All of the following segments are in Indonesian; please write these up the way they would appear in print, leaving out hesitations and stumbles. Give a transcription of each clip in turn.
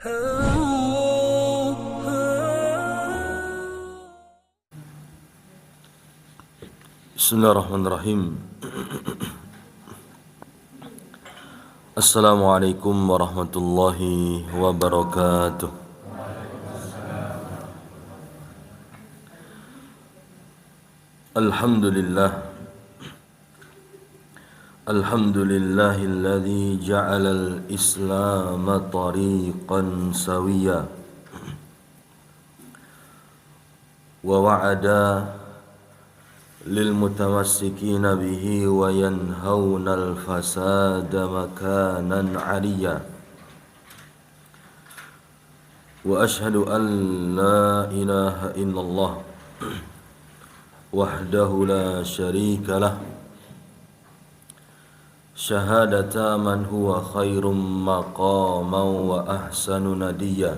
Bismillahirrahmanirrahim. Assalamualaikum warahmatullahi wabarakatuh. Alhamdulillah. Alhamdulillahilladzi ja'alal Islam tariqan sawiyya wa wa'ada للمتمسكين به وينهون الفساد مكانا عليا وأشهد أن لا إله إلا الله وحده لا شريك له شهادة من هو خير مقاما وأحسن نديا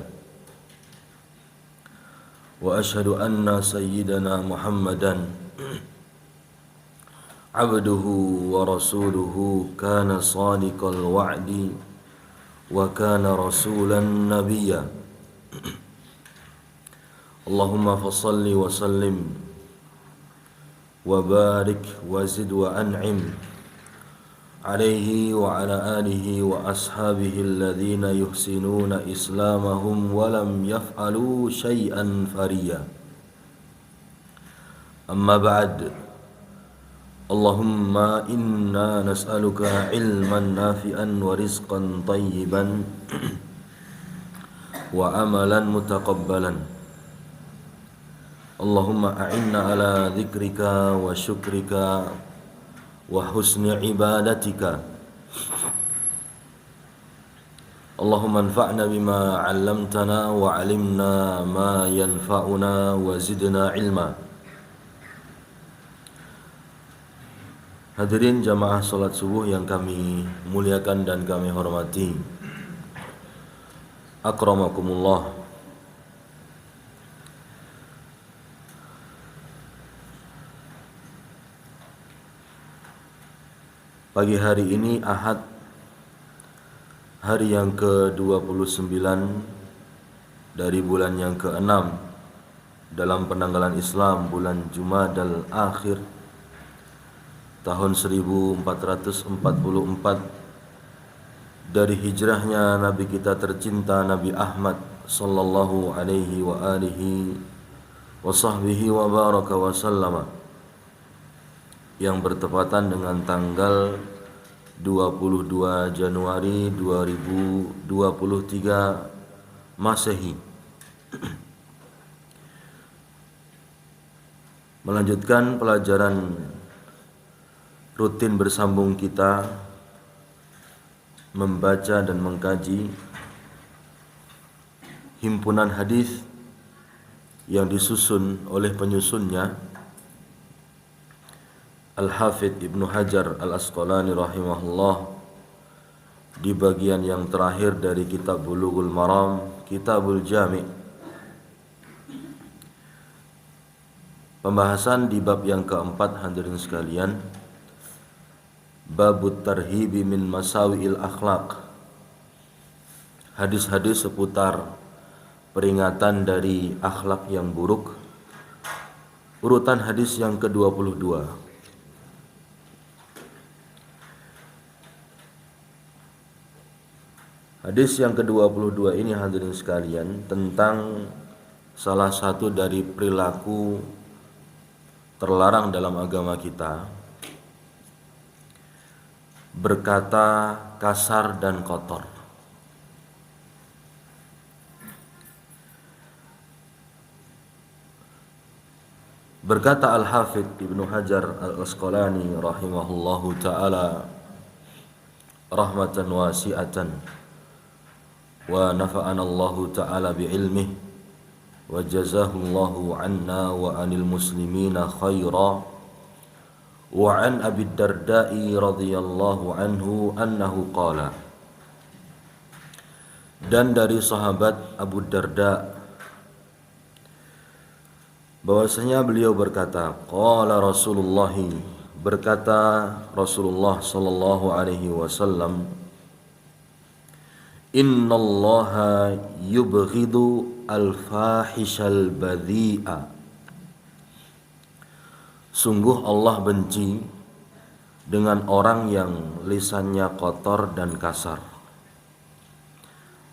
وأشهد أن سيدنا محمدا عبده ورسوله كان صادق الوعد وكان رسولا نبيا اللهم فصل وسلم وبارك وزد وأنعم عليه وعلى آله وأصحابه الذين يحسنون إسلامهم ولم يفعلوا شيئا فريا أما بعد اللهم إنا نسألك علما نافعا ورزقا طيبا وعملا متقبلا اللهم أعنا على ذكرك وشكرك وحسن عبادتك اللهم انفعنا بما علمتنا وعلمنا ما ينفعنا وزدنا علما. Hadirin jamaah salat subuh yang kami muliakan dan kami hormati, akramakumullah. Pagi hari ini Ahad, hari yang ke-29 dari bulan yang ke-6 dalam penanggalan Islam, bulan Jumadal Akhir tahun 1444 dari hijrahnya Nabi kita tercinta Nabi Ahmad sallallahu alaihi wa alihi wa sahbihi wa baraka wa sallama, yang bertepatan dengan tanggal 22 Januari 2023 Masehi. Melanjutkan pelajaran rutin bersambung kita membaca dan mengkaji himpunan hadis yang disusun oleh penyusunnya Al-Hafidh Ibnu Hajar Al-Asqalani rahimahullah di bagian yang terakhir dari kitab Bulughul Maram, Kitabul Jami'. Pembahasan di bab yang keempat, hadirin sekalian, Babut Tarhibi min Masawi'il Akhlaq, hadis-hadis seputar peringatan dari akhlak yang buruk. Urutan hadis yang ke-22. Hadis yang ke-22 ini, hadirin sekalian, tentang salah satu dari perilaku terlarang dalam agama kita, berkata kasar dan kotor. Berkata Al-Hafidh Ibnu Hajar Al-Asqalani rahimahullahu ta'ala rahmatan wasi'atan, wa nafa'ana Allahu ta'ala bi'ilmih, wa jazahullahu anna wa anil muslimina khaira. Wa an Abi Darda'i radhiyallahu anhu annahu qala, dan dari sahabat Abu Darda bahwasanya beliau berkata, qala Rasulullah, berkata Rasulullah sallallahu alaihi wasallam, innallaha yubghidu al-fahishal badhi'a. Sungguh Allah benci dengan orang yang lisannya kotor dan kasar.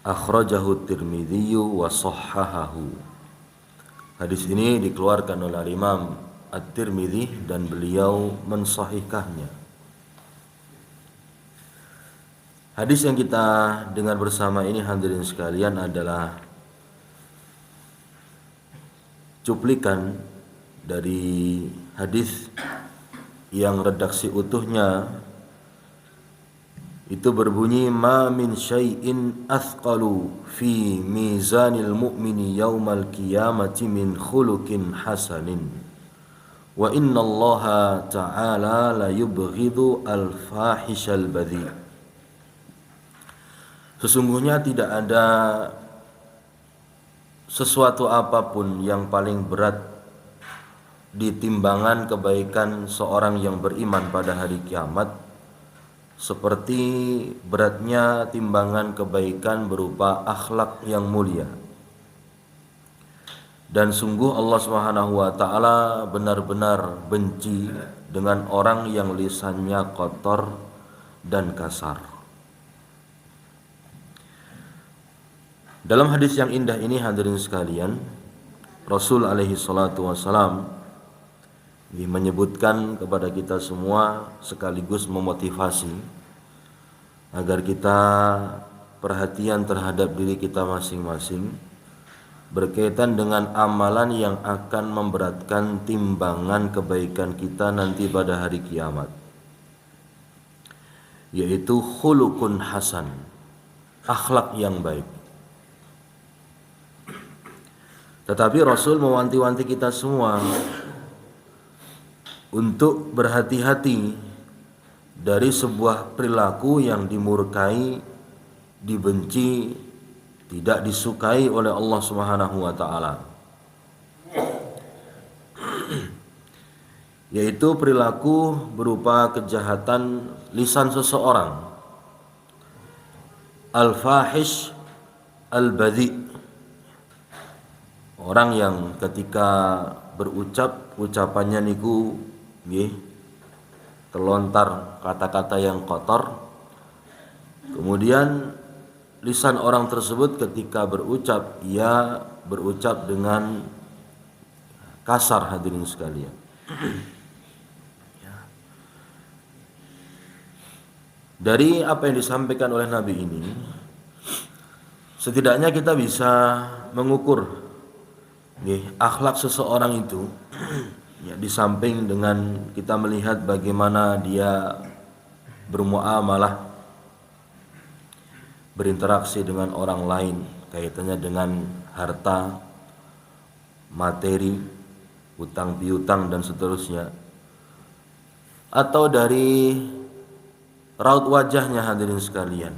Akhrajahu Tirmidzi wa shahhahahu. Hadis ini dikeluarkan oleh Imam At-Tirmidzi dan beliau mensahihkannya. Hadis yang kita dengar bersama ini hadirin sekalian adalah cuplikan dari hadis yang redaksi utuhnya itu berbunyi ma min syai'in athqalu fi mizanil mu'mini yaumal qiyamati min khuluqin hasanin wa innallaha ta'ala la yubghidu al-fahishal badhi. Sesungguhnya tidak ada sesuatu apapun yang paling berat di timbangan kebaikan seorang yang beriman pada hari kiamat seperti beratnya timbangan kebaikan berupa akhlak yang mulia. Dan sungguh Allah Subhanahu wa taala benar-benar benci dengan orang yang lisannya kotor dan kasar. Dalam hadis yang indah ini hadirin sekalian, Rasul alaihi salatu wassalam menyebutkan kepada kita semua sekaligus memotivasi agar kita perhatian terhadap diri kita masing-masing berkaitan dengan amalan yang akan memberatkan timbangan kebaikan kita nanti pada hari kiamat, yaitu khuluqun hasan, akhlak yang baik. Tetapi Rasul mewanti-wanti kita semua untuk berhati-hati dari sebuah perilaku yang dimurkai, dibenci, tidak disukai oleh Allah Subhanahu wa taala. Yaitu perilaku berupa kejahatan lisan seseorang. Al-fahish al-badhi. Orang yang ketika berucap ucapannya niku terlontar kata-kata yang kotor, kemudian lisan orang tersebut ketika berucap ia berucap dengan kasar hadirin sekalian. Dari apa yang disampaikan oleh Nabi ini, setidaknya kita bisa mengukur akhlak seseorang itu. Ya, di samping dengan kita melihat bagaimana dia bermuamalah, berinteraksi dengan orang lain, kaitannya dengan harta, materi, utang piutang dan seterusnya, atau dari raut wajahnya hadirin sekalian.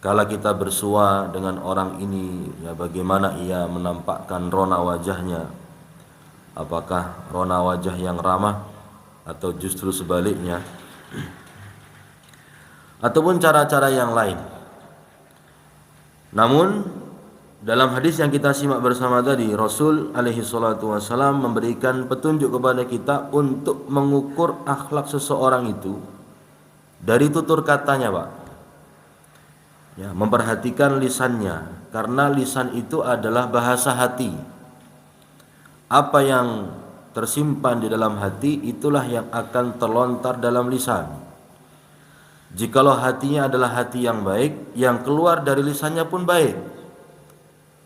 Kala kita bersua dengan orang ini, ya bagaimana ia menampakkan rona wajahnya. Apakah rona wajah yang ramah atau justru sebaliknya, ataupun cara-cara yang lain. Namun dalam hadis yang kita simak bersama tadi, Rasul alaihi salatu wasallam memberikan petunjuk kepada kita untuk mengukur akhlak seseorang itu dari tutur katanya, Pak. Ya, memperhatikan lisannya, karena lisan itu adalah bahasa hati. Apa yang tersimpan di dalam hati itulah yang akan terlontar dalam lisan. Jikalau hatinya adalah hati yang baik, yang keluar dari lisannya pun baik.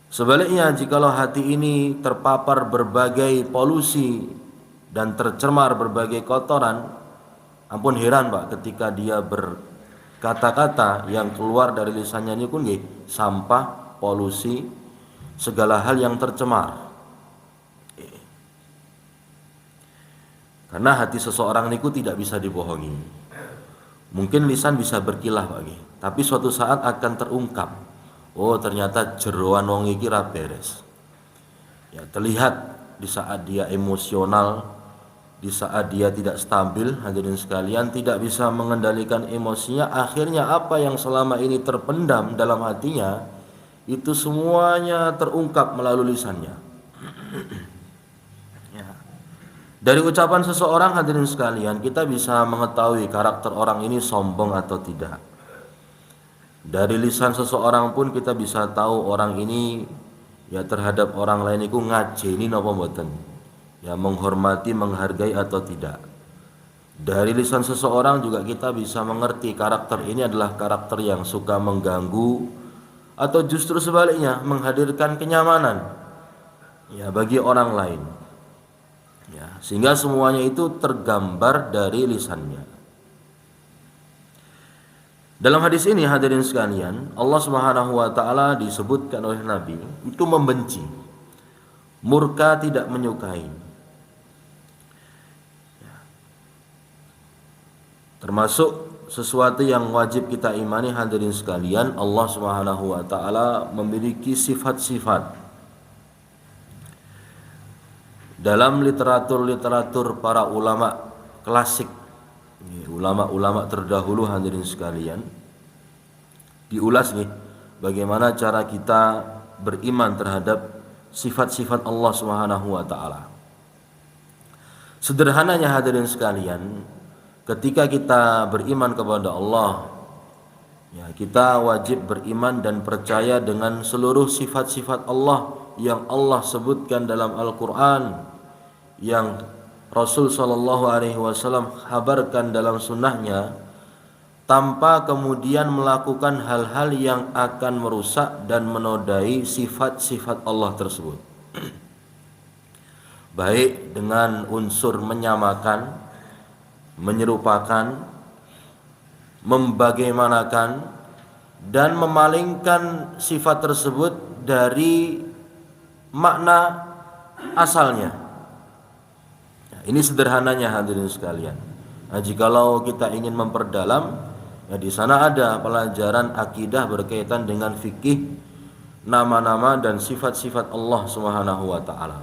Sebaliknya, jikalau hati ini terpapar berbagai polusi dan tercemar berbagai kotoran, ampun heran Pak, ketika dia berkata-kata yang keluar dari lisannya ini pun sampah, polusi, segala hal yang tercemar. Karena hati seseorang niku tidak bisa dibohongi. Mungkin lisan bisa berkilah Pak, tapi suatu saat akan terungkap. Oh, ternyata jeroan wong iki ra beres. Ya, terlihat di saat dia emosional, di saat dia tidak stabil, hadirin sekalian, tidak bisa mengendalikan emosinya, akhirnya apa yang selama ini terpendam dalam hatinya itu semuanya terungkap melalui lisannya. Ya. Dari ucapan seseorang, hadirin sekalian, kita bisa mengetahui karakter orang ini sombong atau tidak. Dari lisan seseorang pun kita bisa tahu orang ini ya terhadap orang lain itu ngajeni napa mboten. Ya, menghormati, menghargai atau tidak. Dari lisan seseorang juga kita bisa mengerti karakter ini adalah karakter yang suka mengganggu atau justru sebaliknya menghadirkan kenyamanan ya bagi orang lain. Ya, sehingga semuanya itu tergambar dari lisannya. Dalam hadis ini, hadirin sekalian, Allah Subhanahu wa taala disebutkan oleh Nabi itu membenci, murka, tidak menyukai. Termasuk sesuatu yang wajib kita imani, hadirin sekalian, Allah Subhanahu wa taala memiliki sifat-sifat. Dalam literatur para ulama klasik, ulama-ulama terdahulu, hadirin sekalian, diulas nih bagaimana cara kita beriman terhadap sifat-sifat Allah Subhanahu wa taala. Sederhananya, hadirin sekalian, ketika kita beriman kepada Allah, ya, kita wajib beriman dan percaya dengan seluruh sifat-sifat Allah yang Allah sebutkan dalam Al-Quran, yang Rasul Shallallahu Alaihi Wasallam kabarkan dalam sunnahnya, tanpa kemudian melakukan hal-hal yang akan merusak dan menodai sifat-sifat Allah tersebut. Baik dengan unsur menyamakan, menyerupakan, membagaimanakan, dan memalingkan sifat tersebut dari makna asalnya. Ini sederhananya, hadirin sekalian. Nah, jikalau kita ingin memperdalam, ya di sana ada pelajaran akidah berkaitan dengan fikih, nama-nama dan sifat-sifat Allah Subhanahu wa taala.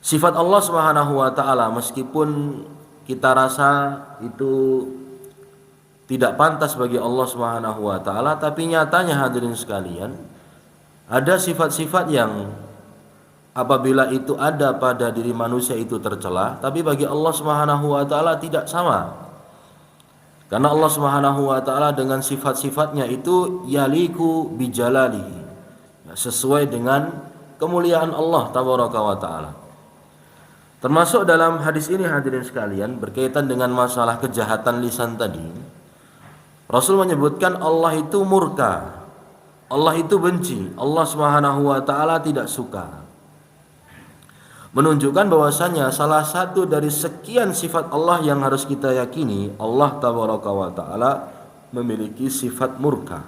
Sifat Allah Subhanahu wa taala meskipun kita rasa itu tidak pantas bagi Allah Subhanahu wa taala, tapi nyatanya, hadirin sekalian, ada sifat-sifat yang apabila itu ada pada diri manusia itu tercela, tapi bagi Allah Subhanahu wa taala tidak sama. Karena Allah Subhanahu wa taala dengan sifat-sifatnya itu yaliku bijalalihi, sesuai dengan kemuliaan Allah tabaraka wa taala. Termasuk dalam hadis ini, hadirin sekalian, berkaitan dengan masalah kejahatan lisan tadi, Rasul menyebutkan Allah itu murka, Allah itu benci, Allah Subhanahu wa taala tidak suka. Menunjukkan bahwasanya salah satu dari sekian sifat Allah yang harus kita yakini, Allah tabaraka wa taala memiliki sifat murka.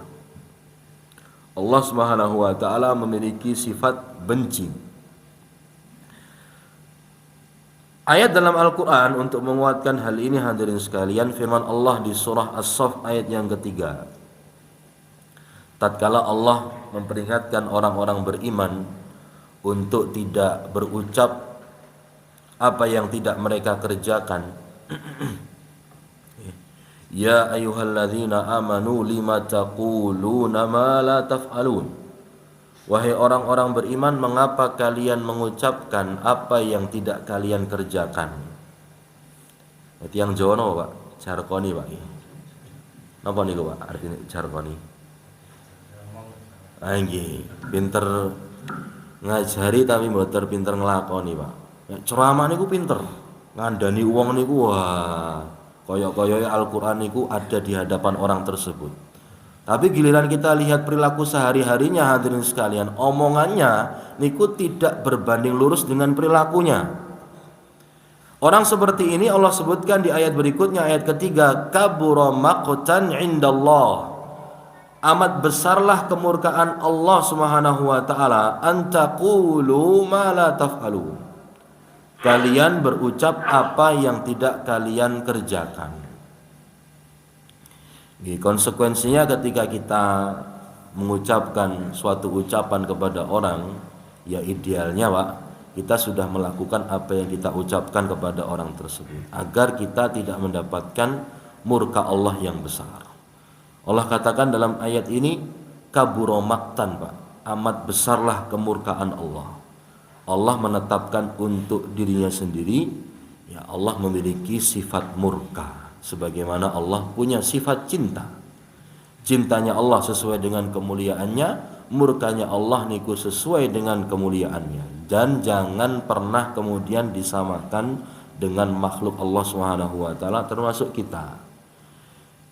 Allah Subhanahu wa taala memiliki sifat benci. Ayat dalam Al-Quran untuk menguatkan hal ini, hadirin sekalian, firman Allah di surah As-Saff ayat yang ketiga. Tatkala Allah memperingatkan orang-orang beriman untuk tidak berucap apa yang tidak mereka kerjakan. Ya ayyuhalladzina amanu lima taquluna ma la taf'alun. Wahai orang-orang beriman, mengapa kalian mengucapkan apa yang tidak kalian kerjakan? Berarti yang Jawa napa, Pak? Jarkoni, Pak. Napa niku, Pak? Artinya jarkoni. Ah nggih, pinter ngajari tapi mboten pinter nglakoni, Pak. Ceramah niku pinter, ngandani wong niku wah, kaya-kaya Al-Qur'an niku ada di hadapan orang tersebut. Tapi giliran kita lihat perilaku sehari-harinya, hadirin sekalian, omongannya niku tidak berbanding lurus dengan perilakunya. Orang seperti ini Allah sebutkan di ayat berikutnya, ayat ketiga, kabura maqtan indallah. Amat besarlah kemurkaan Allah Subhanahu wa taala, antaqulu ma la taf'alun. Kalian berucap apa yang tidak kalian kerjakan. Konsekuensinya ketika kita mengucapkan suatu ucapan kepada orang, ya idealnya, Pak, kita sudah melakukan apa yang kita ucapkan kepada orang tersebut, agar kita tidak mendapatkan murka Allah yang besar. Allah katakan dalam ayat ini, kabura maktan, Pak, amat besarlah kemurkaan Allah. Allah menetapkan untuk dirinya sendiri, ya Allah memiliki sifat murka, sebagaimana Allah punya sifat cinta. Cintanya Allah sesuai dengan kemuliaannya, murkanya Allah niku sesuai dengan kemuliaannya. Dan jangan pernah kemudian disamakan dengan makhluk Allah Subhanahu wa taala, termasuk kita.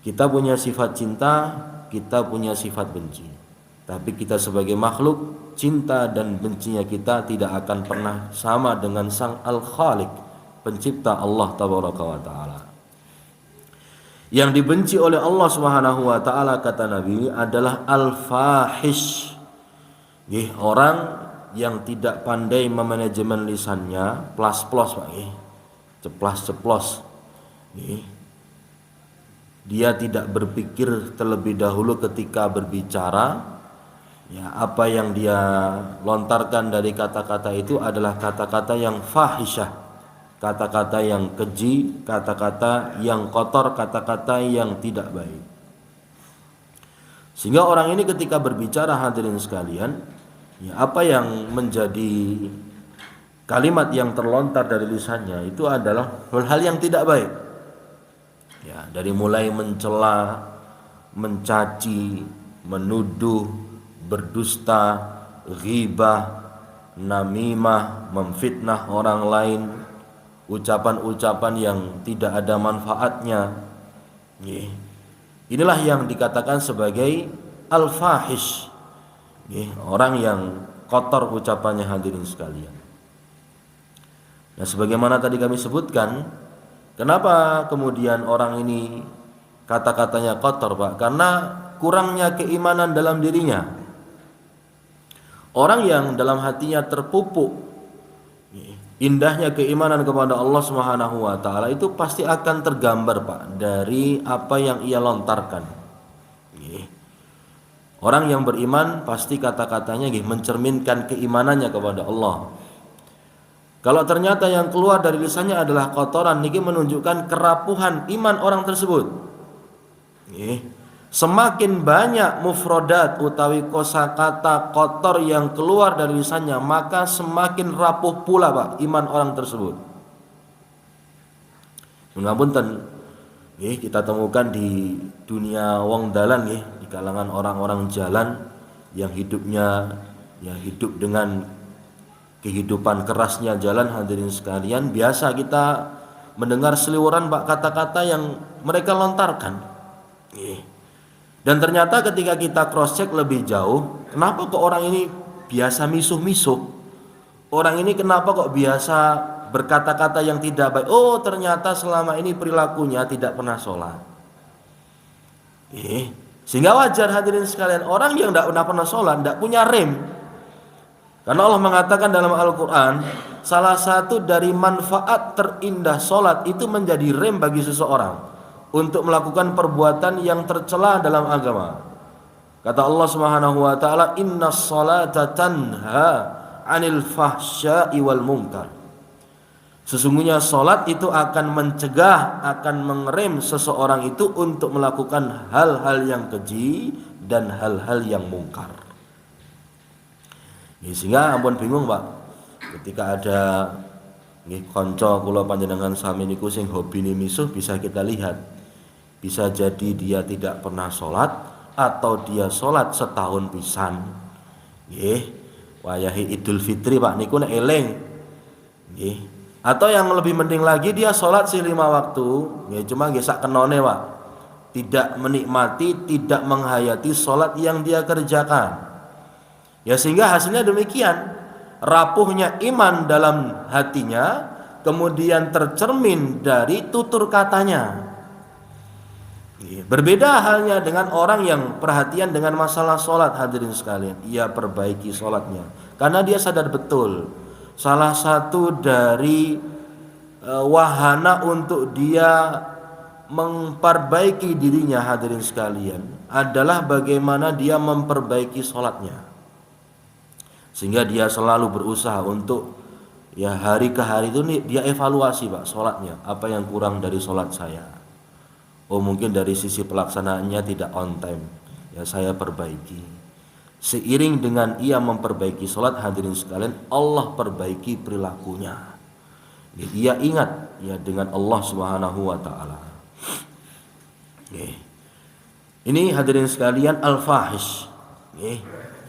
Kita punya sifat cinta, kita punya sifat benci. Tapi kita sebagai makhluk, cinta dan bencinya kita tidak akan pernah sama dengan Sang Al-Khaliq, pencipta Allah Tabaraka wa taala. Yang dibenci oleh Allah Subhanahu wa taala, kata Nabi, adalah al-fahish. Orang yang tidak pandai memanajemen lisannya, plas-plos, Pak, ceplas-ceplos. Dia tidak berpikir terlebih dahulu ketika berbicara. Ya, apa yang dia lontarkan dari kata-kata itu adalah kata-kata yang fahisyah, kata-kata yang keji, kata-kata yang kotor, kata-kata yang tidak baik. Sehingga orang ini ketika berbicara, hadirin sekalian, ya, apa yang menjadi kalimat yang terlontar dari lisannya itu adalah hal-hal yang tidak baik. Ya, dari mulai mencela, mencaci, menuduh, berdusta, ghibah, namimah, memfitnah orang lain, ucapan-ucapan yang tidak ada manfaatnya. Inilah yang dikatakan sebagai al-fahish, orang yang kotor ucapannya, hadirin sekalian. Nah, sebagaimana tadi kami sebutkan, kenapa kemudian orang ini kata-katanya kotor, Pak? Karena kurangnya keimanan dalam dirinya. Orang yang dalam hatinya terpupuk indahnya keimanan kepada Allah Subhanahu wa taala itu pasti akan tergambar, Pak, dari apa yang ia lontarkan. Orang yang beriman pasti kata-katanya mencerminkan keimanannya kepada Allah. Kalau ternyata yang keluar dari lisannya adalah kotoran, niki menunjukkan kerapuhan iman orang tersebut. Semakin banyak mufrodat utawi kosakata kotor yang keluar dari lisannya, maka semakin rapuh pula, Pak, iman orang tersebut. Ngapunten, kita temukan di dunia wong dalan, di kalangan orang-orang jalan yang hidupnya hidup dengan kehidupan kerasnya jalan, hadirin sekalian, biasa kita mendengar seliweran, Pak, kata-kata yang mereka lontarkan. Dan ternyata ketika kita cross check lebih jauh, kenapa kok orang ini biasa misuh-misuh? Orang ini kenapa kok biasa berkata-kata yang tidak baik? Oh, ternyata selama ini perilakunya tidak pernah sholat. Sehingga wajar, hadirin sekalian, orang yang tidak pernah sholat, tidak punya rem. Karena Allah mengatakan dalam Al-Quran, salah satu dari manfaat terindah sholat itu menjadi rem bagi seseorang untuk melakukan perbuatan yang tercela dalam agama. Kata Allah Subhanahu wa taala, "Innas salata tanha 'anil fahsya'i wal munkar." Sesungguhnya salat itu akan mencegah, akan mengerem seseorang itu untuk melakukan hal-hal yang keji dan hal-hal yang mungkar. Sehingga ampun bingung, Pak, ketika ada kanca kula panjenengan sami niku sing hobine misuh, bisa kita lihat. Bisa jadi dia tidak pernah sholat, atau dia sholat setahun pisan. Wayahe Idul Fitri, Pak, niku nek eling. Atau yang lebih mending lagi, dia sholat 5 waktu, cuma sak kenone, Pak. Tidak menikmati, tidak menghayati sholat yang dia kerjakan. Sehingga hasilnya demikian, rapuhnya iman dalam hatinya, kemudian tercermin dari tutur katanya. Berbeda halnya dengan orang yang perhatian dengan masalah sholat, hadirin sekalian. Ia perbaiki sholatnya karena dia sadar betul salah satu dari wahana untuk dia memperbaiki dirinya, hadirin sekalian, adalah bagaimana dia memperbaiki sholatnya. Sehingga dia selalu berusaha untuk Ya hari ke hari itu nih dia evaluasi Pak sholatnya, apa yang kurang dari sholat saya. Oh mungkin dari sisi pelaksanaannya tidak on time, ya saya perbaiki. Seiring dengan ia memperbaiki sholat, hadirin sekalian, Allah perbaiki perilakunya. Ia ingat ya dengan Allah Subhanahu wa taala. Ini hadirin sekalian al-fahish.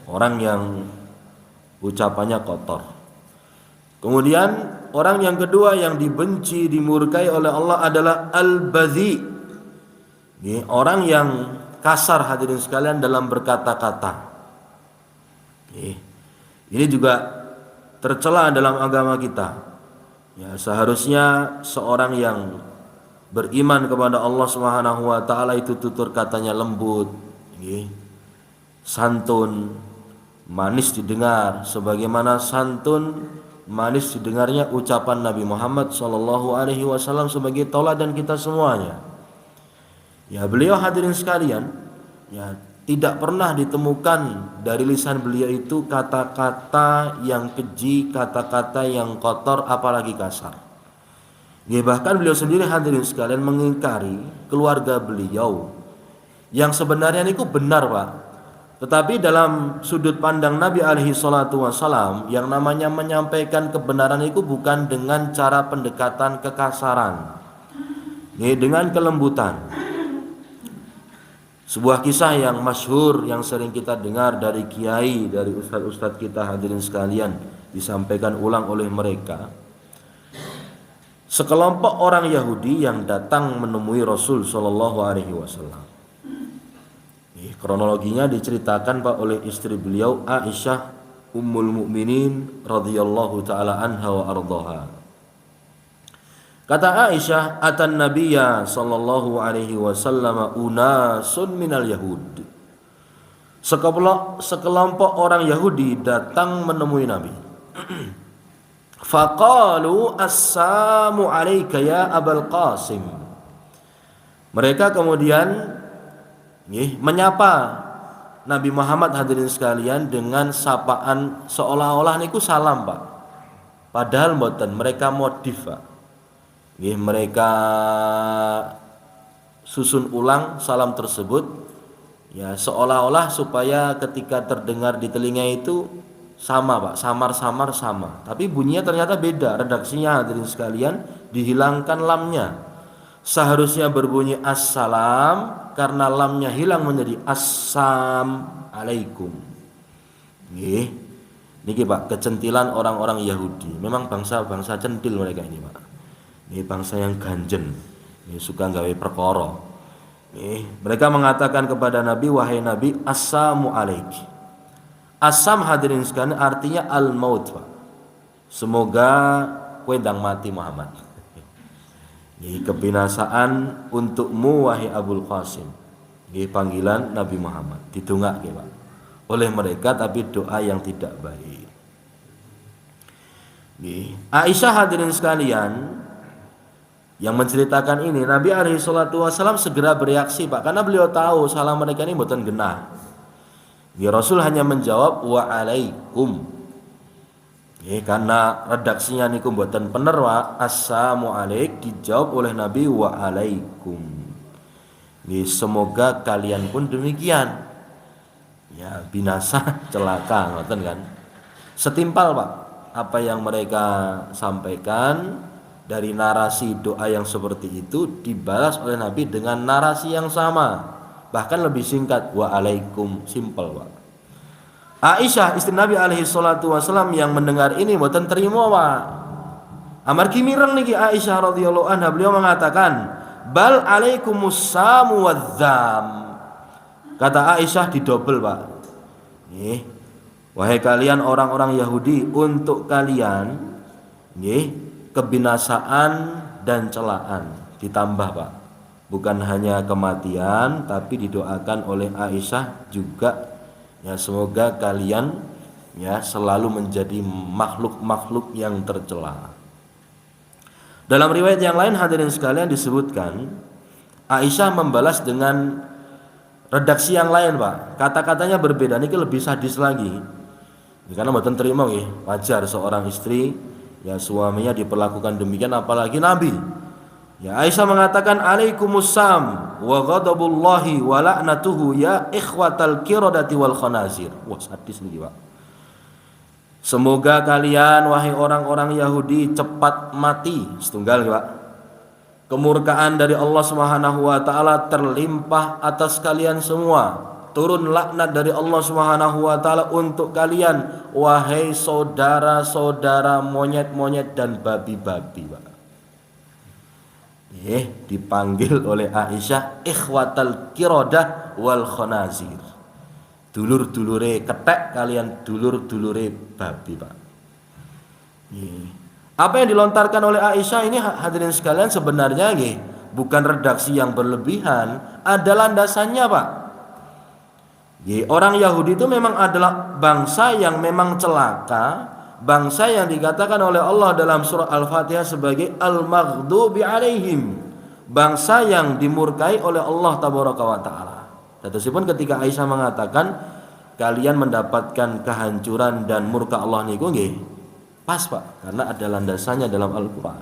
Orang yang ucapannya kotor. Kemudian orang yang kedua yang dibenci, dimurkai oleh Allah adalah al-badhi. Orang yang kasar hadirin sekalian dalam berkata-kata. Ini juga tercela dalam agama kita. Ya, seharusnya seorang yang beriman kepada Allah Subhanahu wa taala itu tutur katanya lembut, santun, manis didengar, sebagaimana santun manis didengarnya ucapan Nabi Muhammad sallallahu alaihi wasallam sebagai tauladan kita semuanya. Ya, beliau hadirin sekalian, ya tidak pernah ditemukan dari lisan beliau itu kata-kata yang keji, kata-kata yang kotor, apalagi kasar. Ya, bahkan beliau sendiri hadirin sekalian mengingkari keluarga beliau yang sebenarnya itu benar Pak. Tetapi dalam sudut pandang Nabi alaihi salatu wasalam, yang namanya menyampaikan kebenaran itu bukan dengan cara pendekatan kekasaran, dengan kelembutan. Sebuah kisah yang masyhur yang sering kita dengar dari kiai, dari ustadz-ustadz kita hadirin sekalian, disampaikan ulang oleh mereka. Sekelompok orang Yahudi yang datang menemui Rasul sallallahu alaihi wasallam. Kronologinya diceritakan Pak oleh istri beliau Aisyah Ummul Mukminin radhiyallahu taala anha wa ardhaha. Kata Aisyah, atan nabiyya sallallahu alaihi wasallam unasun minal yahud. Sekelompok orang Yahudi datang menemui Nabi. Faqalu assalamu alayka ya Abul Qasim. Mereka kemudian menyapa Nabi Muhammad hadirin sekalian dengan sapaan seolah-olah niku salam Pak. Padahal mboten, mereka modif Pak. Mereka susun ulang salam tersebut ya seolah-olah supaya ketika terdengar di telinga itu sama Pak, samar-samar sama. Tapi bunyinya ternyata beda, redaksinya hadirin sekalian dihilangkan lamnya. Seharusnya berbunyi assalam, karena lamnya hilang menjadi assalamualaikum. Niki Pak, kecentilan orang-orang Yahudi. Memang bangsa centil mereka ini Pak. Ini bangsa yang ganjen, suka gawe perkara. Mereka mengatakan kepada Nabi, wahai Nabi, assalamu alaiki. Asam hadirin sekalian artinya al-maut Pak. Semoga kowe ndang mati Muhammad. Ini kebinasaan untukmu wahai Abul Qasim. Ini panggilan Nabi Muhammad didongake Pak oleh mereka, tapi doa yang tidak baik. Aisyah hadirin sekalian yang menceritakan ini, Nabi alaihi salatu wasallam segera bereaksi Pak, karena beliau tahu salam mereka ini mboten genah. Rasul hanya menjawab wa alaikum. Karena redaksinya niku mboten bener Pak, assalamu alaik dijawab oleh Nabi wa alaikum. Semoga kalian pun demikian. Ya, binasa celaka ngoten kan. Setimpal Pak apa yang mereka sampaikan. Dari narasi doa yang seperti itu dibalas oleh Nabi dengan narasi yang sama, bahkan lebih singkat, wa alaikum, simpel Pak. Aisyah istri Nabi alaihi salatu wasallam yang mendengar ini mboten terima Pak. Amargi mireng niki Aisyah radhiyallahu anha, beliau mengatakan bal alaikumussamu wadzam. Kata Aisyah didobel Pak. Wahai kalian orang-orang Yahudi, untuk kalian kebinasaan dan celaan ditambah Pak. Bukan hanya kematian, tapi didoakan oleh Aisyah juga ya, semoga kalian ya selalu menjadi makhluk-makhluk yang tercela. Dalam riwayat yang lain hadirin sekalian disebutkan Aisyah membalas dengan redaksi yang lain Pak. Kata-katanya berbeda, ini lebih sadis lagi. Karena mboten terima nggih, wajar seorang istri Ya suaminya diperlakukan demikian apalagi Nabi. Ya Aisyah mengatakan alaikumussalam wa ghadabullahi wa la'natuhu ya ikhwatal qiradati wal khanazir. Wah, hadis nih, Pak. Semoga kalian wahai orang-orang Yahudi cepat mati. Setunggal, Pak. Kemurkaan dari Allah Subhanahu wa taala terlimpah atas kalian semua. Turun laknat dari Allah Subhanahu wa taala untuk kalian wahai saudara-saudara monyet-monyet dan babi-babi, Pak. Dipanggil oleh Aisyah ikhwatal qiradah wal khanazir. Dulur-dulure kethek kalian dulur-dulure babi, Pak. Apa yang dilontarkan oleh Aisyah ini hadirin sekalian sebenarnya bukan redaksi yang berlebihan, ada landasannya, Pak. Orang Yahudi itu memang adalah bangsa yang memang celaka, bangsa yang dikatakan oleh Allah dalam surah Al-Fatihah sebagai al-maghdubi alaihim, bangsa yang dimurkai oleh Allah tabaraka wa taala. Tersebut ketika Aisyah mengatakan kalian mendapatkan kehancuran dan murka Allah niku nggih pas, Pak, karena ada landasannya dalam Al-Qur'an.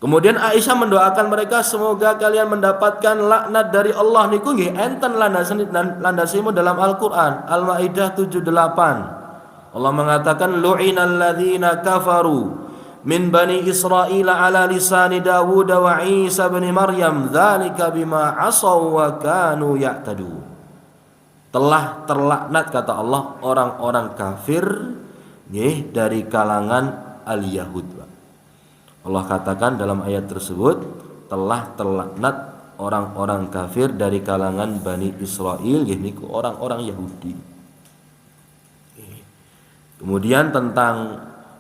Kemudian Aisyah mendoakan mereka semoga kalian mendapatkan laknat dari Allah niku nggih enten landasmu dalam Al-Qur'an. Al-Maidah 78. Allah mengatakan lu'inal ladzina kafaru min bani Israil ala lisani Dawud wa Isa bin Maryam dzalika bima asaw wa kanu ya'tadun. Telah terlaknat kata Allah orang-orang kafir dari kalangan al-Yahud. Allah katakan dalam ayat tersebut telah terlaknat orang-orang kafir dari kalangan Bani Israil niku orang-orang Yahudi. Kemudian tentang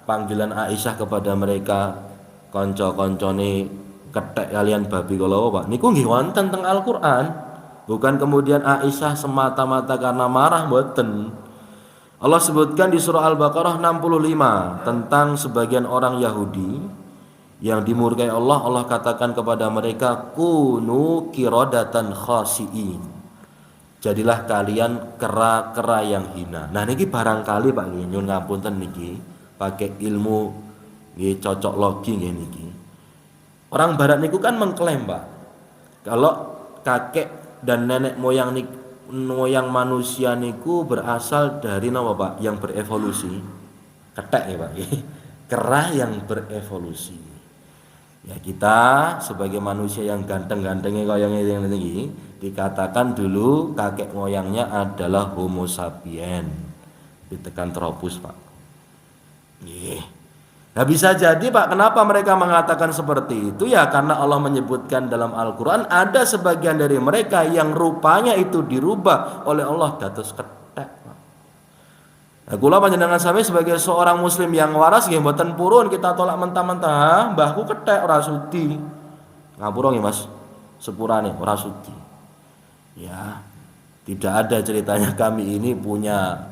panggilan Aisyah kepada mereka konco-koncone kethek kalian babi kala, Pak. Niku nggih wonten teng Al-Qur'an. Bukan kemudian Aisyah semata-mata karena marah, mboten. Allah sebutkan di surah Al-Baqarah 65 tentang sebagian orang Yahudi yang dimurkai Allah. Allah katakan kepada mereka kunu qiradatan khasiin. Jadilah kalian kera-kera yang hina. Nah niki barangkali Pak nyun ngapunten niki pakai ilmu nggih cocok logi nggih niki. Orang barat niku kan mengklaim, Pak, kalau kakek dan nenek moyang manusia niku berasal dari napa, Pak, yang berevolusi. Kethek ya, Pak. Kera yang berevolusi. Ya kita sebagai manusia yang ganteng-gantengnya kaya ngene iki dikatakan dulu kakek moyangnya adalah Homo sapien. Ditekan tropus, Pak. Nggih. Nah bisa jadi, Pak, kenapa mereka mengatakan seperti itu? Ya karena Allah menyebutkan dalam Al-Qur'an ada sebagian dari mereka yang rupanya itu dirubah oleh Allah dados kethek, Pak. Nah, kula panjenengan sami sebagai seorang muslim yang waras nggih mboten purun kita tolak mentah-mentah, mbahku kethek ora sudi. Ngapura nggih, Mas. Sepurane ora sudi. Ya, tidak ada ceritanya kami ini punya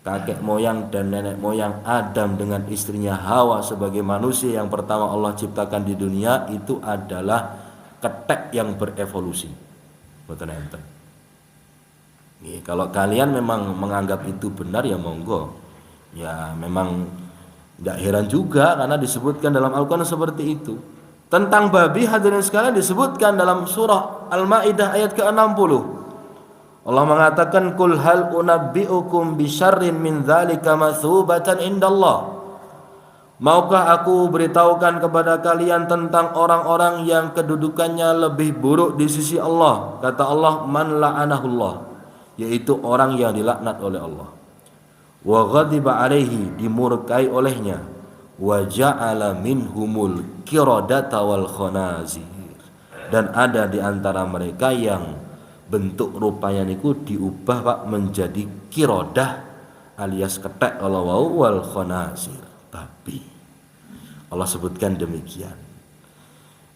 kakek moyang dan nenek moyang Adam dengan istrinya Hawa sebagai manusia yang pertama Allah ciptakan di dunia itu adalah kethek yang berevolusi. Mboten enten. Kalau kalian memang menganggap itu benar ya monggo. Ya memang tidak heran juga karena disebutkan dalam Al-Qur'an seperti itu. Tentang babi hadirin sekalian disebutkan dalam surah Al-Maidah ayat ke-60. Allah mengatakan kul hal unabbiukum bisyarrin min dzalika matsubatan indallah. Maukah aku beritahukan kepada kalian tentang orang-orang yang kedudukannya lebih buruk di sisi Allah? Kata Allah man la'anahullah, yaitu orang yang dilaknat oleh Allah. Wa ghadiba alaihi, dimurkai olehnya. Wa ja'ala minhumul qiradata wal khanazir, dan ada di antara mereka yang bentuk rupanya niku diubah, Pak, menjadi qirodah alias kethek Allah wal khanazir, babi. Allah sebutkan demikian.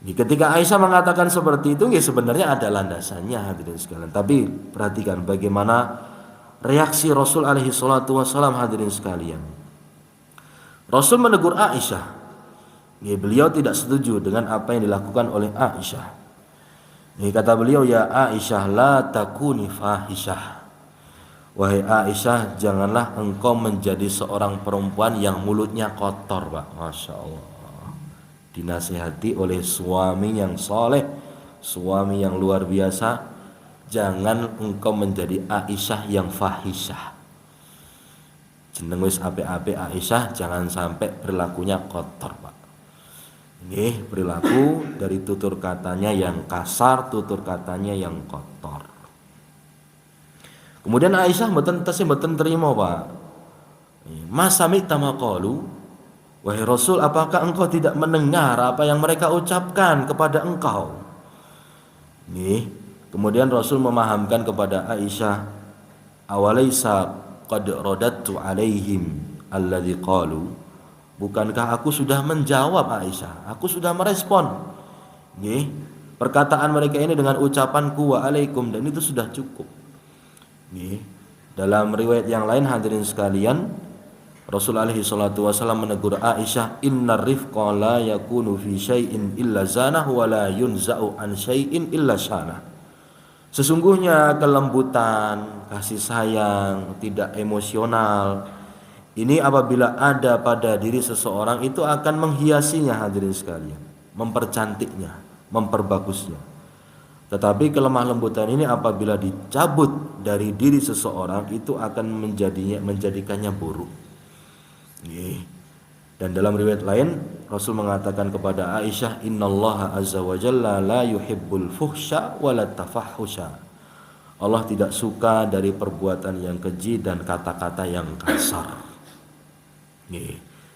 Ketika Aisyah mengatakan seperti itu, ya sebenarnya ada landasannya hadirin sekalian. Tapi perhatikan bagaimana reaksi Rasul alaihi salatu wasallam hadirin sekalian. Rasul menegur Aisyah. Beliau tidak setuju dengan apa yang dilakukan oleh Aisyah. Kata beliau, ya Aisyah la takuni fahisyah. Wahai Aisyah, janganlah engkau menjadi seorang perempuan yang mulutnya kotor, Pak. Masya Allah. Dinasihati oleh suami yang soleh, suami yang luar biasa. Jangan engkau menjadi Aisyah yang fahisyah. Jeneng wis apik-apik Aisyah, jangan sampai perilakunya kotor, Pak. Nggih, perilaku dari tutur katanya yang kasar, tutur katanya yang kotor. Kemudian Aisyah mboten terima, Pak. Mas sami tamaqalu, wahai Rasul, apakah engkau tidak mendengar apa yang mereka ucapkan kepada engkau? Nih, kemudian Rasul memahamkan kepada Aisyah, awalaisa qad radattu alaihim alladzi qalu, bukankah aku sudah menjawab Aisyah, aku sudah merespon nih perkataan mereka ini dengan ucapanku wa alaikum, dan itu sudah cukup. Nih, dalam riwayat yang lain hadirin sekalian, Rasul alaihi salatu wasallam menegur Aisyah, innar rifqa la yakunu fi syai'in illa zanah wa la yunza'u an syai'in illa syanah. Sesungguhnya kelembutan, kasih sayang, tidak emosional, ini apabila ada pada diri seseorang itu akan menghiasinya hadirin sekalian, mempercantiknya, memperbagusnya. Tetapi kelemah lembutan ini apabila dicabut dari diri seseorang itu akan menjadikannya buruk. Dan dalam riwayat lain Rasul mengatakan kepada Aisyah, innallaha azza wa jalla la yuhibbul fuhsya wala tafahhusya. Allah tidak suka dari perbuatan yang keji dan kata-kata yang kasar.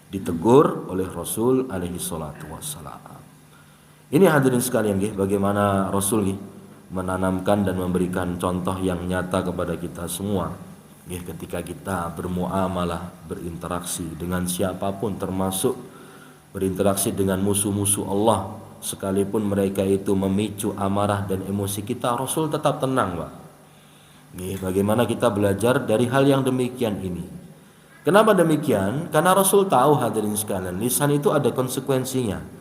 Ditegur oleh Rasul alaihi salatu wassalam. Ini hadirin sekalian, bagaimana Rasul menanamkan dan memberikan contoh yang nyata kepada kita semua. Ketika kita bermuamalah, berinteraksi dengan siapapun, termasuk berinteraksi dengan musuh-musuh Allah, sekalipun mereka itu memicu amarah dan emosi kita, Rasul tetap tenang, Pak. Bagaimana kita belajar dari hal yang demikian ini? Kenapa demikian? Karena Rasul tahu hadirin sekalian, lisan itu ada konsekuensinya.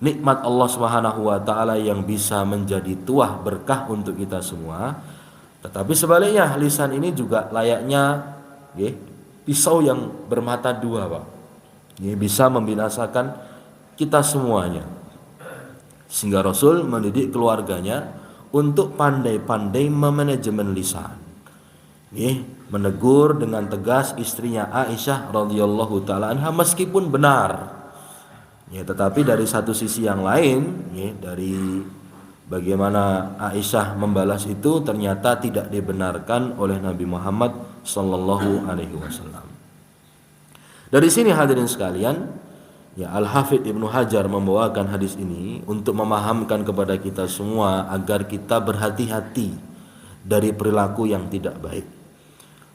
Nikmat Allah Subhanahu wa taala yang bisa menjadi tuah berkah untuk kita semua. Tetapi sebaliknya, lisan ini juga layaknya pisau yang bermata dua, Pak. Bisa membinasakan kita semuanya. Sehingga Rasul mendidik keluarganya untuk pandai-pandai memanajemen lisan. Menegur dengan tegas istrinya Aisyah radhiyallahu taala anha meskipun benar. Tetapi dari satu sisi yang lain, dari bagaimana Aisyah membalas itu ternyata tidak dibenarkan oleh Nabi Muhammad sallallahu alaihi wasallam. Dari sini hadirin sekalian, Al-Hafidz Ibnu Hajar membawakan hadis ini untuk memahamkan kepada kita semua agar kita berhati-hati dari perilaku yang tidak baik.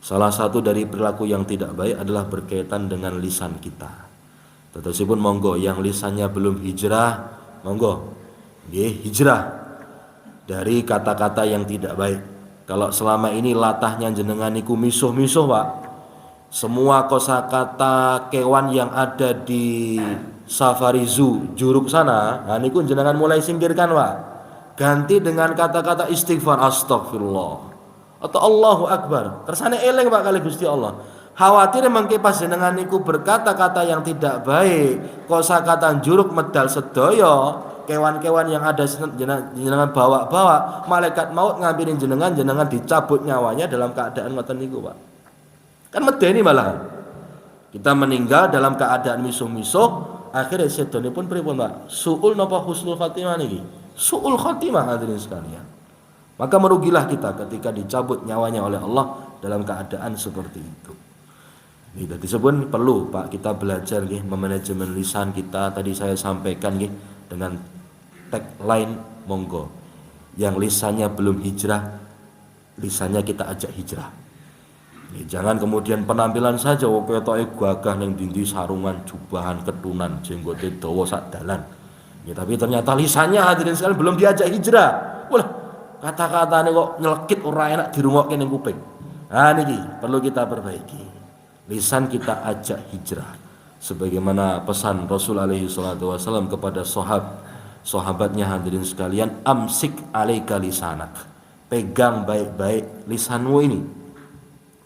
Salah satu dari perilaku yang tidak baik adalah berkaitan dengan lisan kita. Tetapi pun monggo yang lisannya belum hijrah, monggo hijrah dari kata-kata yang tidak baik. Kalau selama ini latahnya jenengan niku misuh-misuh, Pak, semua kosakata kewan yang ada di Safari Zoo Juruk sana, niku jenengan mulai singkirkan, Pak. Ganti dengan kata-kata istighfar, astagfirullah atau Allahu Akbar. Kersane eleng, Pak, kali Gusti Allah. Khawatir mengke pas jenengan niku berkata-kata yang tidak baik, kosakata juruk medal sedaya, kewan-kewan yang ada jenengan bawa-bawa, malaikat maut ngambilin jenengan dicabut nyawanya dalam keadaan ngoten niku, Pak. Kan medeni malahan. Kita meninggal dalam keadaan misuh-misuh, akhirnya sedanipun pripun, Pak? Suul napa husnul khatimah niki? Suul khatimah hadirin sekalian. Maka merugilah kita ketika dicabut nyawanya oleh Allah dalam keadaan seperti itu. Jadi sebun perlu, Pak, kita belajar memanajemen lisan kita. Tadi saya sampaikan dengan tagline monggo. Yang lisannya belum hijrah, lisannya kita ajak hijrah. Jangan kemudian penampilan saja ketoke gagah ning dindi sarungan, jubahan, ketunan, jenggote dawa sak dalan. Tapi ternyata lisannya hadirin sekalian belum diajak hijrah. Wah, kata-katane kok nyelekit ora enak dirungokke ning kuping. Niki perlu kita perbaiki. Lisan kita ajak hijrah, sebagaimana pesan Rasul alaihi salatu wasallam kepada sahabatnya hadirin sekalian, amsik alaika lisanak, pegang baik-baik lisanmu ini.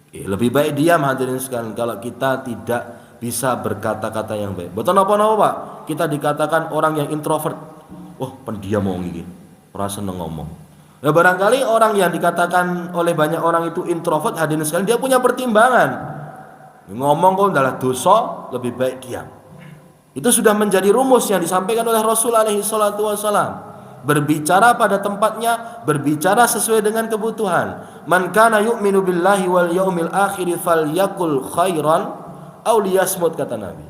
Lebih baik diam hadirin sekalian kalau kita tidak bisa berkata-kata yang baik. Betul apa-apa Pak? Kita dikatakan orang yang introvert. Oh, pendiam mau ngiki. Ora seneng ngomong. Nah, barangkali orang yang dikatakan oleh banyak orang itu introvert hadirin sekalian dia punya pertimbangan. Ngomong kok adalah dosa, lebih baik diam. Itu sudah menjadi rumus yang disampaikan oleh Rasul alaihi salatu wasalam. Berbicara pada tempatnya, berbicara sesuai dengan kebutuhan. Man kana yu'minu billahi wal yaumil akhir falyakul khairan aw liyasmut, kata Nabi.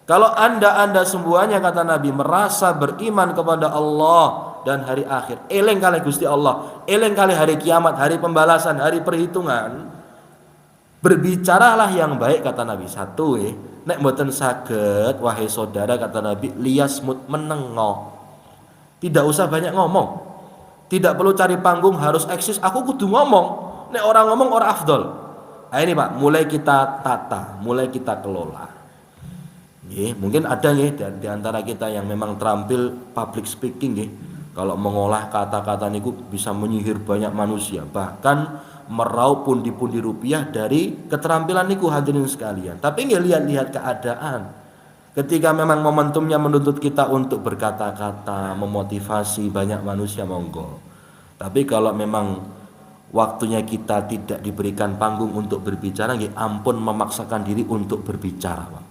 Kalau anda semuanya, kata Nabi, merasa beriman kepada Allah dan hari akhir, eling kali Gusti Allah, eling kali hari kiamat, hari pembalasan, hari perhitungan, berbicaralah yang baik, kata Nabi. Satu nek mboten saged wahai saudara, kata Nabi, liyasmut, menengok. Tidak usah banyak ngomong. Tidak perlu cari panggung harus eksis. Aku kudu ngomong. Nek orang ngomong orang afdol. Nah, ini Pak, mulai kita tata, mulai kita kelola. Mungkin ada di antara kita yang memang terampil public speaking. Kalau mengolah kata-kata niku bisa menyihir banyak manusia. Bahkan meraup pundi-pundi rupiah dari keterampilan niku hadirin sekalian. Tapi lihat-lihat keadaan. Ketika memang momentumnya menuntut kita untuk berkata-kata, memotivasi banyak manusia, monggo. Tapi kalau memang waktunya kita tidak diberikan panggung untuk berbicara, ampun memaksakan diri untuk berbicara, Pak.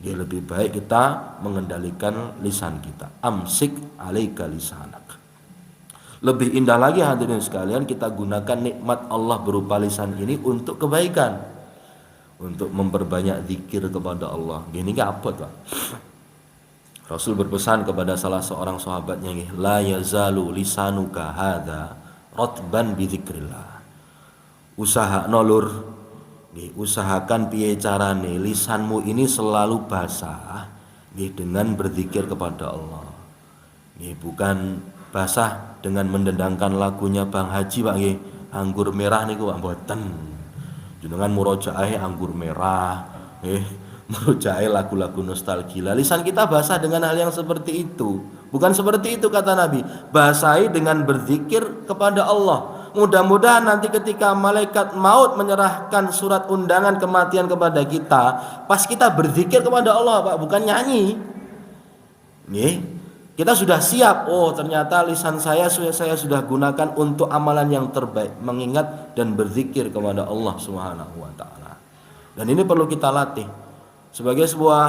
Lebih baik kita mengendalikan lisan kita. Amsik alaika lisanak. Lebih indah lagi hadirin sekalian, kita gunakan nikmat Allah berupa lisan ini untuk kebaikan. Untuk memperbanyak zikir kepada Allah. Gini gak apa Pak? Rasul berpesan kepada salah seorang sahabatnya, la yazalu lisanuka hadza ratban bi dzikrillah. Usaha nolur, usahakan piye carane lisanmu ini selalu basah dengan berzikir kepada Allah. Bukan basah dengan mendendangkan lagunya Bang Haji Pak nggih, anggur merah niku Pak mboten. Dengan murojaah anggur merah, murojaah lagu-lagu nostalgia. Lisan kita basah dengan hal yang seperti itu. Bukan seperti itu kata Nabi. Basahi dengan berzikir kepada Allah. Mudah-mudahan nanti ketika malaikat maut menyerahkan surat undangan kematian kepada kita, pas kita berzikir kepada Allah Pak, bukan nyanyi. Kita sudah siap. Oh, ternyata lisan saya sudah gunakan untuk amalan yang terbaik, mengingat dan berzikir kepada Allah Subhanahu wa taala. Dan ini perlu kita latih sebagai sebuah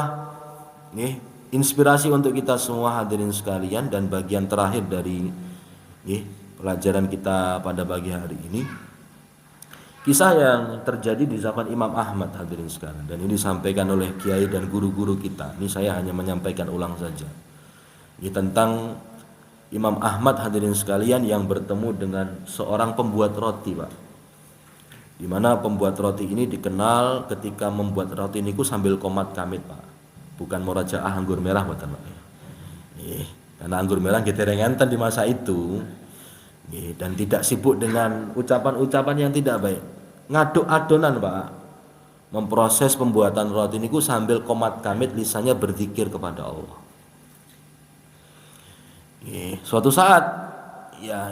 inspirasi untuk kita semua hadirin sekalian. Dan bagian terakhir dari pelajaran kita pada pagi hari ini, kisah yang terjadi di zaman Imam Ahmad hadirin sekalian. Dan ini disampaikan oleh kiai dan guru-guru kita. Ini saya hanya menyampaikan ulang saja. Tentang Imam Ahmad hadirin sekalian yang bertemu dengan seorang pembuat roti Pak. Di mana pembuat roti ini dikenal ketika membuat roti niku sambil komat kamit Pak. Bukan murajaah anggur merah mboten Pak. Karena anggur merah geterenganten di masa itu. Dan tidak sibuk dengan ucapan-ucapan yang tidak baik. Ngaduk adonan Pak. Memproses pembuatan roti niku sambil komat kamit, lisannya berzikir kepada Allah. Suatu saat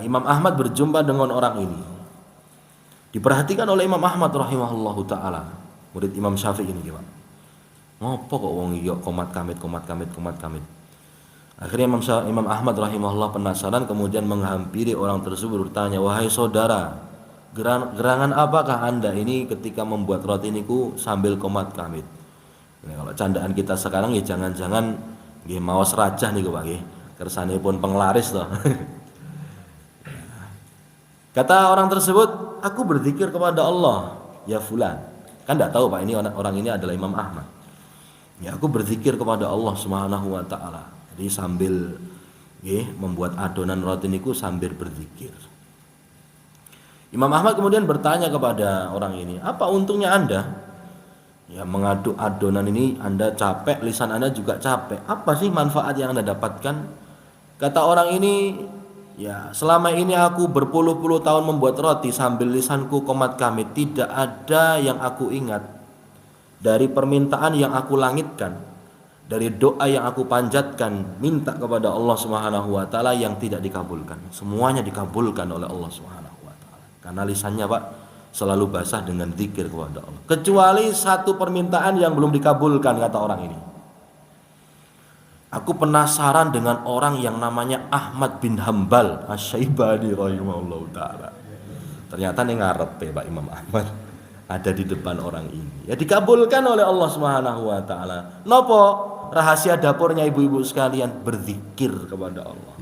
Imam Ahmad berjumpa dengan orang ini. Diperhatikan oleh Imam Ahmad rahimahullahu taala, murid Imam Syafi'i ini Pak. Ngopo kok wong iki komat kamit. Akhirnya Imam Ahmad rahimahullah penasaran, kemudian menghampiri orang tersebut bertanya, "Wahai saudara, gerangan apakah Anda ini ketika membuat roti niku sambil komat kamit?" Kalau candaan kita sekarang jangan-jangan maos rajah niku Pak nggih. Kersane pun penglaris toh. Kata orang tersebut, "Aku berzikir kepada Allah, ya fulan." Kan enggak tahu Pak ini orang ini adalah Imam Ahmad. Aku berzikir kepada Allah Subhanahu wa taala. Jadi sambil membuat adonan roti niku sambil berzikir. Imam Ahmad kemudian bertanya kepada orang ini, "Apa untungnya Anda? Mengaduk adonan ini Anda capek, lisan Anda juga capek. Apa sih manfaat yang Anda dapatkan?" Kata orang ini, selama ini aku berpuluh-puluh tahun membuat roti sambil lisanku komat kamit. Tidak ada yang aku ingat dari permintaan yang aku langitkan, dari doa yang aku panjatkan, minta kepada Allah Subhanahu wa taala yang tidak dikabulkan. Semuanya dikabulkan oleh Allah Subhanahu wa taala. Karena lisannya Pak selalu basah dengan zikir kepada Allah. Kecuali satu permintaan yang belum dikabulkan, kata orang ini. Aku penasaran dengan orang yang namanya Ahmad bin Hambal Asy-Syaibani rahimahullahu taala. Ternyata ning ngarepe Pak Imam Ahmad ada di depan orang ini. Ya dikabulkan oleh Allah Subhanahu wa taala. Nopo? Rahasia dapurnya ibu-ibu sekalian, berzikir kepada Allah.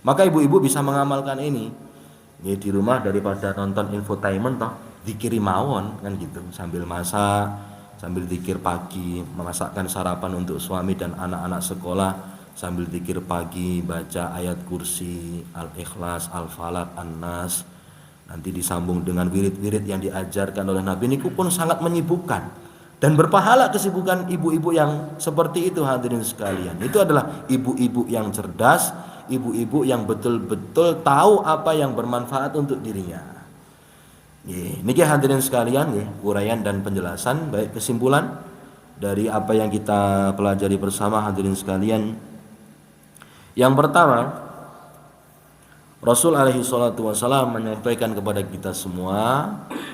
Maka ibu-ibu bisa mengamalkan ini. Ya di rumah daripada nonton infotainment toh, zikiri mawon kan gitu, sambil masak, sambil zikir pagi, memasakkan sarapan untuk suami dan anak-anak sekolah, sambil zikir pagi, baca ayat kursi, Al-Ikhlas, Al-Falaq, An-Nas, nanti disambung dengan wirid-wirid yang diajarkan oleh Nabi. Ini pun sangat menyibukkan dan berpahala kesibukan ibu-ibu yang seperti itu, hadirin sekalian. Itu adalah ibu-ibu yang cerdas, ibu-ibu yang betul-betul tahu apa yang bermanfaat untuk dirinya. Niki hadirin sekalian, uraian dan penjelasan, baik kesimpulan dari apa yang kita pelajari bersama hadirin sekalian. Yang pertama, Rasul alaihi salatu wasallam menyampaikan kepada kita semua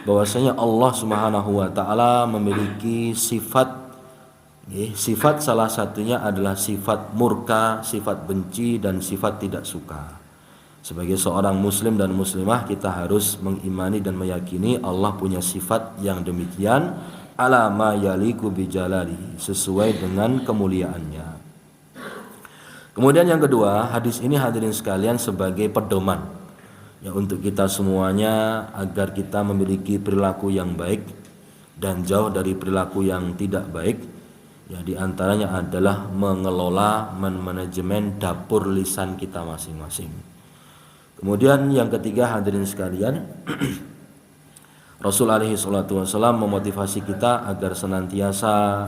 bahwasanya Allah Subhanahu wa taala memiliki sifat, sifat salah satunya adalah sifat murka, sifat benci dan sifat tidak suka. Sebagai seorang muslim dan muslimah, kita harus mengimani dan meyakini Allah punya sifat yang demikian, ala ma yaliku bijalalihi, sesuai dengan kemuliaannya. Kemudian yang kedua, hadis ini hadirin sekalian sebagai pedoman ya untuk kita semuanya agar kita memiliki perilaku yang baik dan jauh dari perilaku yang tidak baik. Ya di antaranya adalah mengelola manajemen dapur lisan kita masing-masing. Kemudian yang ketiga hadirin sekalian, Rasul alaihi salatu wasallam memotivasi kita agar senantiasa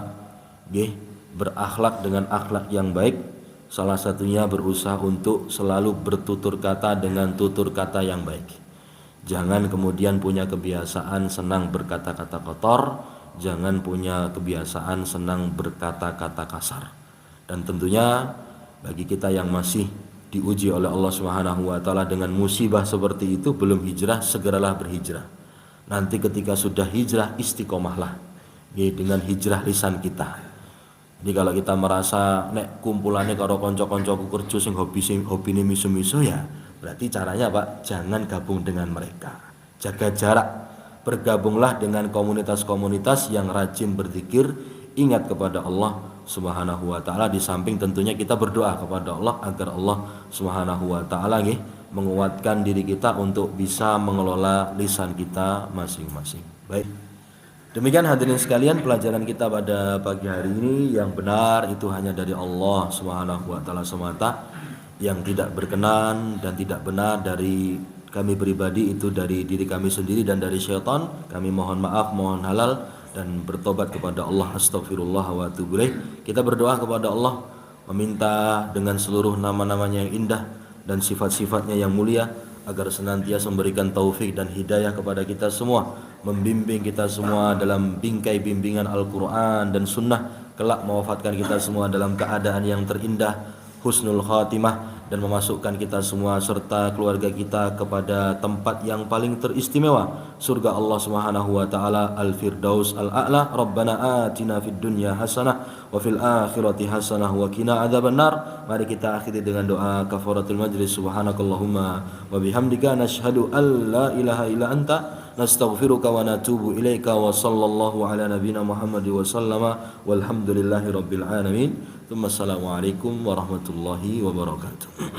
berakhlak dengan akhlak yang baik. Salah satunya berusaha untuk selalu bertutur kata dengan tutur kata yang baik. Jangan kemudian punya kebiasaan senang berkata-kata kotor, jangan punya kebiasaan senang berkata-kata kasar. Dan tentunya bagi kita yang masih diuji oleh Allah Subhanahu wa taala dengan musibah seperti itu, belum hijrah, segeralah berhijrah. Nanti ketika sudah hijrah, istiqomahlah dengan hijrah lisan kita. Jadi kalau kita merasa nek kumpulannya karo kanca-kancaku kerja sing hobine miso-miso, ya berarti caranya Pak, jangan gabung dengan mereka. Jaga jarak. Bergabunglah dengan komunitas-komunitas yang rajin berzikir, ingat kepada Allah Subhanahu wa taala. Di samping tentunya kita berdoa kepada Allah agar Allah Subhanahu wa taala menguatkan diri kita untuk bisa mengelola lisan kita masing-masing. Baik. Demikian hadirin sekalian pelajaran kita pada pagi hari ini. Yang benar itu hanya dari Allah Subhanahu wa taala semata. Yang tidak berkenan dan tidak benar dari kami pribadi itu dari diri kami sendiri dan dari syaitan. Kami mohon maaf, mohon halal dan bertobat kepada Allah. Astagfirullah wa atubu ilaih. Kita berdoa kepada Allah, meminta dengan seluruh nama-namanya yang indah dan sifat-sifatnya yang mulia agar senantiasa memberikan taufik dan hidayah kepada kita semua, membimbing kita semua dalam bingkai bimbingan Al-Quran dan Sunnah, kelak mewafatkan kita semua dalam keadaan yang terindah, husnul khatimah, dan memasukkan kita semua serta keluarga kita kepada tempat yang paling teristimewa, surga Allah Subhanahu wa taala, Al-Firdaus Al-A'la. Rabbana atina fid dunya hasanah wa fil akhirati hasanah wa qina adzabannar. Mari kita akhiri dengan doa kafaratul majlis. Subhanakallahumma wa bihamdika nashhadu an la ilaha illa anta nastaghfiruka wa natubu ilaika wa sallallahu ala nabiyyina Muhammad wa sallama walhamdulillahi rabbil alamin. Assalamualaikum warahmatullahi wabarakatuh.